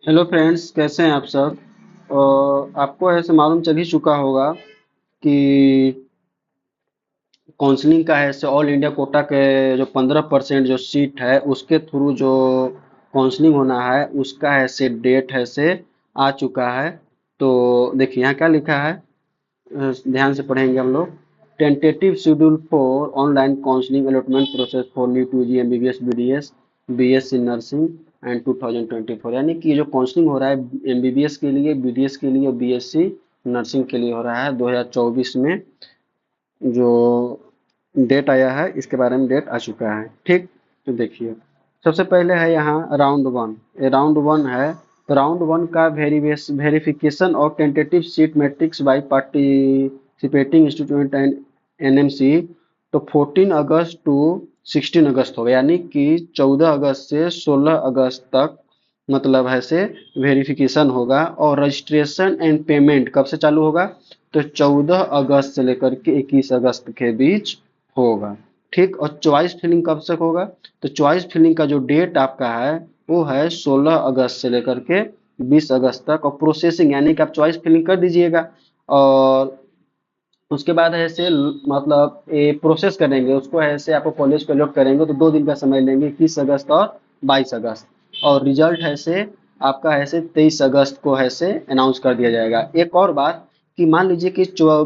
Hello friends, कैसे हैं आप सब। आपको ऐसे मालूम चल ही चुका होगा कि काउंसलिंग का है ऐसे ऑल इंडिया कोटा के जो 15% जो सीट है उसके थ्रू जो काउंसलिंग होना है उसका ऐसे डेट है से आ चुका है। तो देखिए यहाँ क्या लिखा है, ध्यान से पढ़ेंगे हम लोग। Tentative schedule for online counselling allotment process for NEET UG MBBS BDS BSc nursing and 2024, यानी कि जो काउंसलिंग हो रहा है एमबीबीएस के लिए, बीडीएस के लिए और बीएससी नर्सिंग के लिए हो रहा है 2024 में। जो डेट आया है इसके बारे में डेट आ चुका है, ठीक। तो देखिए, सबसे पहले है यहाँ राउंड वन। ये राउंड वन है। तो राउंड वन का verification of tentative seat matrix by participating institute and NMC. तो 14 अगस्त टू 16 अगस्त होगा, यानी कि 14 अगस्त से 16 अगस्त तक मतलब है से वेरिफिकेशन होगा। और रजिस्ट्रेशन एंड पेमेंट कब से चालू होगा, तो 14 अगस्त से लेकर के 21 अगस्त के बीच होगा, ठीक। और चॉइस फिलिंग कब तक होगा, तो चॉइस फिलिंग का जो डेट आपका है वो है 16 अगस्त से लेकर के 20 अगस्त तक। और प्रोसेसिंग यानी कि आप चॉइस फिलिंग कर दीजिएगा और उसके बाद ऐसे मतलब ये प्रोसेस करेंगे उसको, ऐसे आपको कॉलेज को अलॉट करेंगे तो 2 दिन का समय लेंगे, 21 अगस्त और 22 अगस्त। और रिजल्ट ऐसे आपका ऐसे 23 अगस्त को ऐसे अनाउंस कर दिया जाएगा। एक और बात कि मान लीजिए कि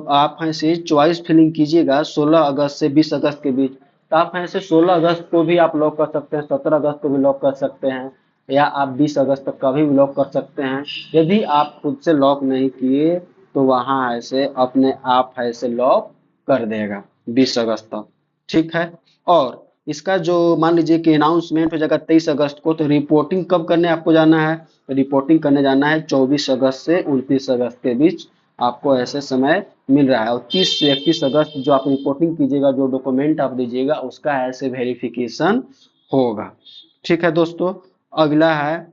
आप ऐसे चॉइस फिलिंग कीजिएगा 16 अगस्त से 20 अगस्त के बीच, तो आप ऐसे 16 अगस्त को भी आप लॉक कर सकते हैं, 17 अगस्त को भी लॉक कर सकते हैं, या आप 20 अगस्त तक का भी लॉक कर सकते हैं। यदि आप खुद से लॉक नहीं किए तो वहाँ ऐसे अपने आप ऐसे लॉक कर देगा 20 अगस्त तक, ठीक है। और इसका जो मान लीजिए कि अनाउंसमेंट हो जाएगा 23 अगस्त को, तो रिपोर्टिंग कब करने आपको जाना है, तो रिपोर्टिंग करने जाना है 24 अगस्त से 29 अगस्त के बीच आपको ऐसे समय मिल रहा है। और 30 से 31 अगस्त जो आप रिपोर्टिंग कीजिएगा, जो डॉक्यूमेंट आप दीजिएगा उसका ऐसे वेरिफिकेशन होगा, ठीक है दोस्तों। अगला है,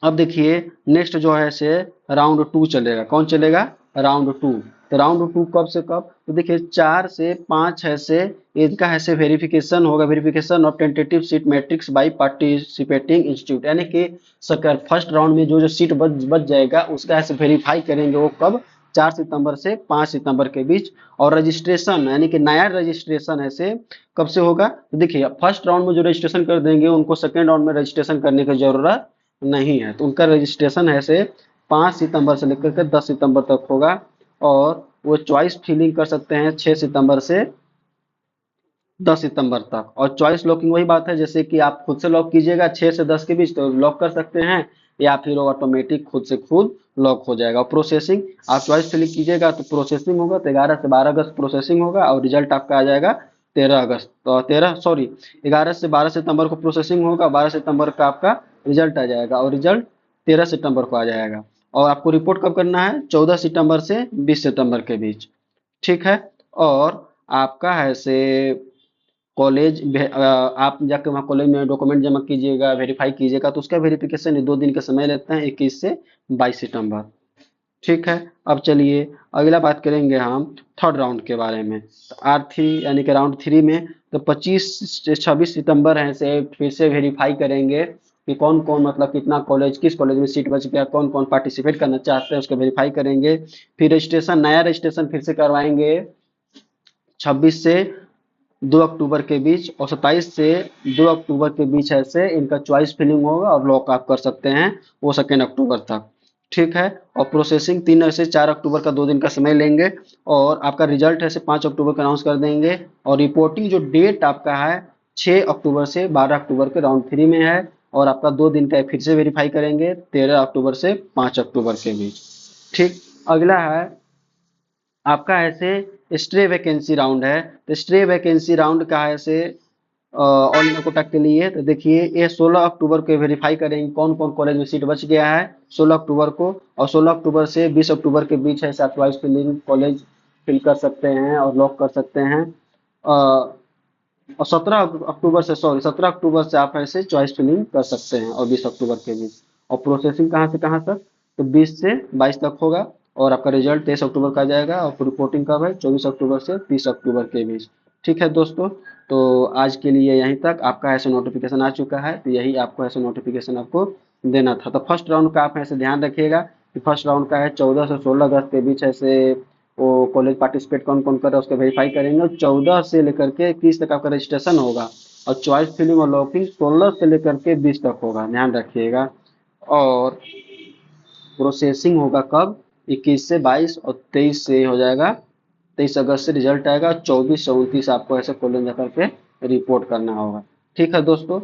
अब देखिए नेक्स्ट जो है से राउंड टू चलेगा। कौन चलेगा, राउंड टू। तो राउंड टू कब से कब, तो देखिए 4 से 5 है से इनका है से वेरिफिकेशन होगा। Verification of tentative seat matrix by participating institute, यानी कि सकर फर्स्ट राउंड में जो जो सीट बच जाएगा उसका ऐसे वेरीफाई करेंगे। वो कब, 4 सितंबर से 5 सितंबर के बीच। और रजिस्ट्रेशन यानी कि नया रजिस्ट्रेशन ऐसे कब से होगा, तो देखिए फर्स्ट राउंड में जो रजिस्ट्रेशन कर देंगे उनको सेकेंड राउंड में रजिस्ट्रेशन करने की जरूरत नहीं है, तो उनका रजिस्ट्रेशन ऐसे 5 सितंबर से लेकर के 10 सितंबर तक होगा। और वो चॉइस फिलिंग कर सकते हैं 6 सितंबर से 10 सितंबर तक। और चॉइस लॉकिंग वही बात है, जैसे कि आप खुद से लॉक कीजिएगा 6 से 10 के बीच तो लॉक कर सकते हैं, या फिर ऑटोमेटिक खुद से खुद लॉक हो जाएगा। प्रोसेसिंग, आप चॉइस फिलिंग कीजिएगा तो प्रोसेसिंग होगा, तो 11 से 12 अगस्त प्रोसेसिंग होगा और रिजल्ट आपका आ जाएगा 13 अगस्त, तो 11 से 12 सितंबर को प्रोसेसिंग होगा, 12 सितंबर का आपका रिजल्ट आ जाएगा और रिजल्ट 13 सितंबर को आ जाएगा। और आपको रिपोर्ट कब करना है, 14 सितंबर से 20 सितंबर के बीच, ठीक है। और आपका है से आप जाके वहाँ कॉलेज में डॉक्यूमेंट जमा कीजिएगा, वेरीफाई कीजिएगा, तो उसका वेरिफिकेशन 2 दिन का समय लेते हैं, 21 से 22 सितंबर, ठीक है। अब चलिए अगला बात करेंगे हम थर्ड राउंड के बारे में। तो R3 यानी कि राउंड थ्री में तो 25 से 26 सितंबर है से फिर से वेरीफाई करेंगे कि कौन कौन मतलब कितना कॉलेज, किस कॉलेज में सीट बच गया, कौन कौन पार्टिसिपेट करना चाहते हैं उसका वेरीफाई करेंगे। फिर रजिस्ट्रेशन, नया रजिस्ट्रेशन फिर से करवाएंगे 26 से 2 अक्टूबर के बीच, और 27 से 2 अक्टूबर के बीच ऐसे इनका चॉइस फिलिंग होगा और लॉक आप कर सकते हैं वो 2 अक्टूबर तक, ठीक है। और प्रोसेसिंग 3 से 4 अक्टूबर का 2 दिन का समय लेंगे। और आपका रिजल्ट ऐसे 5 अक्टूबर को अनाउंस कर देंगे। और रिपोर्टिंग जो डेट आपका है 6 अक्टूबर से 12 अक्टूबर के राउंड थ्री में है। और आपका 2 दिन का फिर से वेरीफाई करेंगे 13 अक्टूबर से 5 अक्टूबर के बीच, ठीक। अगला है आपका ऐसे स्ट्रे वैकेंसी राउंड है। तो स्ट्रे वैकेंसी राउंड का है ऐसे ऑल इंडिया कोटा के लिए। तो देखिए ये 16 अक्टूबर को वेरीफाई करेंगे कौन कौन कॉलेज में सीट बच गया है 16 अक्टूबर को। और 16 अक्टूबर से 20 अक्टूबर के बीच है आप चॉइस फिलिंग कॉलेज फिल कर सकते हैं और लॉक कर सकते हैं। और 17 अक्टूबर से आप ऐसे चॉइस फिलिंग कर सकते हैं और 20 अक्टूबर के बीच। और प्रोसेसिंग कहाँ से कहाँ तक, तो 20 से 22 तक होगा। और आपका रिजल्ट 23 अक्टूबर का आ जाएगा। और रिपोर्टिंग कब है, 24 अक्टूबर से 30 अक्टूबर के बीच, ठीक है दोस्तों। तो आज के लिए यहीं तक। आपका ऐसे नोटिफिकेशन आ चुका है, तो यही आपको ऐसे नोटिफिकेशन आपको देना था। तो फर्स्ट राउंड का आप ऐसे ध्यान रखिएगा कि फर्स्ट राउंड का है 14 से 16 अगस्त के बीच ऐसे वो कॉलेज पार्टिसिपेट कौन कौन कर रहा है उसको वेरीफाई करेंगे, और 14 से लेकर के 21 तक आपका रजिस्ट्रेशन होगा, और चॉइस फिलिंग और लॉकिंग 16 से लेकर के 20 तक होगा, ध्यान रखिएगा। और प्रोसेसिंग होगा कब, 21 से 22, और 23 से हो जाएगा, 23 अगस्त से रिजल्ट आएगा, 24 से 29 आपको ऐसे कॉलेज जा करके रिपोर्ट करना होगा। ठीक है दोस्तों।